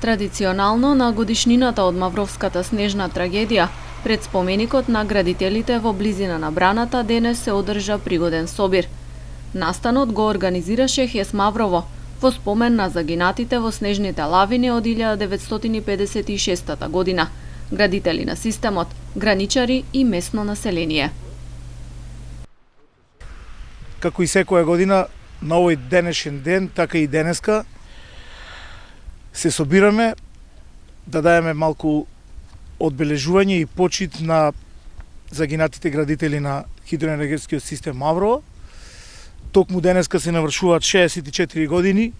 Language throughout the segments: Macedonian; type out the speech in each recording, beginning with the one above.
Традиционално на годишнината од Мавровската снежна трагедија, пред споменикот на градителите во близина на браната денес се одржа пригоден собир. Настанот го организираше ХЕС Маврово во спомен на загинатите во снежните лавини од 1956 година, градители на системот, граничари и местно население. Како и секоја година, на овој денешен ден, така и денеска, се собираме да даеме малку одбележување и почит на загинатите градители на хидроенергетскиот систем Маврово. Токму денеска се навршуваат 64 години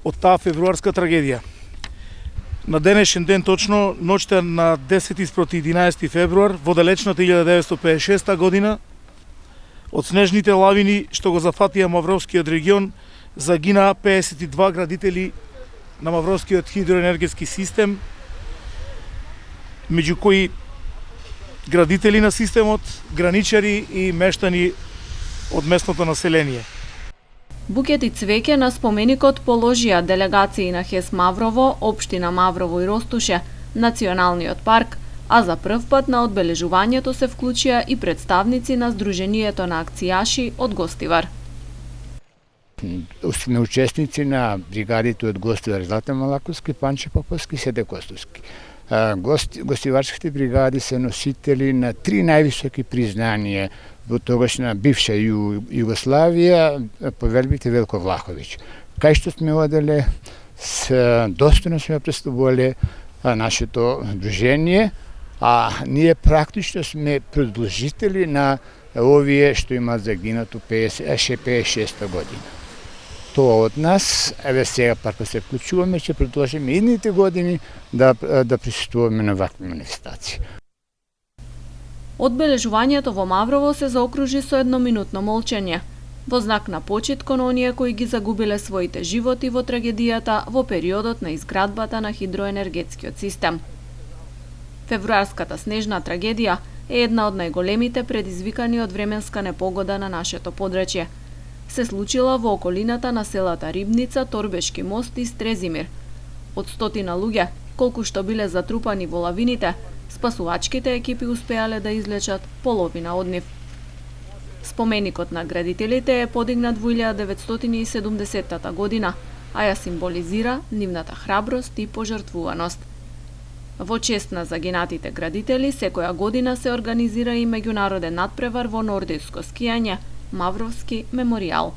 од таа февруарска трагедија. На денешен ден точно, ноќта на 10 спроти 11 февруар, во далечната 1956 година, од снежните лавини што го зафатија Мавровскиот регион, загинаа 52 градители на Мавровскиот хидроенергетски систем, меѓу кои градители на системот, граничари и мештани од местното население. Букет и цвеќе на споменикот положија делегации на ХЕС Маврово, Општина Маврово и Ростуше, Националниот парк, а за прв пат на одбележувањето се вклучија и представници на Сдруженијето на акцијаши од Гостивар. Сме учесници на бригадите од Гостивар, Златен Малаковски, Панче Поповски, Седе Костовски. Гостиварските бригади се носители на 3 највисоки признанија во тогашна бивша Југославија, повербите Велко Влаховиќ. Кај што сме оделе, достојно сме представувале нашето дружение, а ние практично сме продолжители на овие што имаат загинато 56 година. Тоа од нас, еве сега парко се вклучуваме, ќе продолжиме идните години да присуствуваме на вакви манифестации. Одбележувањето во Маврово се заокружи со едноминутно молчење, во знак на почит кон оние кои ги загубиле своите животи во трагедијата во периодот на изградбата на хидроенергетскиот систем. Февруарската снежна трагедија е една од најголемите предизвикани од временска непогода на нашето подречје. Се случила во околината на селата Рибница, Торбешки мост и Стрезимир. Од 100 луѓе, колку што биле затрупани во лавините, спасувачките екипи успеале да излечат половина од нив. Споменикот на градителите е подигнат во 1970 година, а ја символизира нивната храброст и пожртвуваност. Во чест на загинатите градители, секоја година се организира и меѓународен натпревар во нордиско скијање, Мавровски меморијал.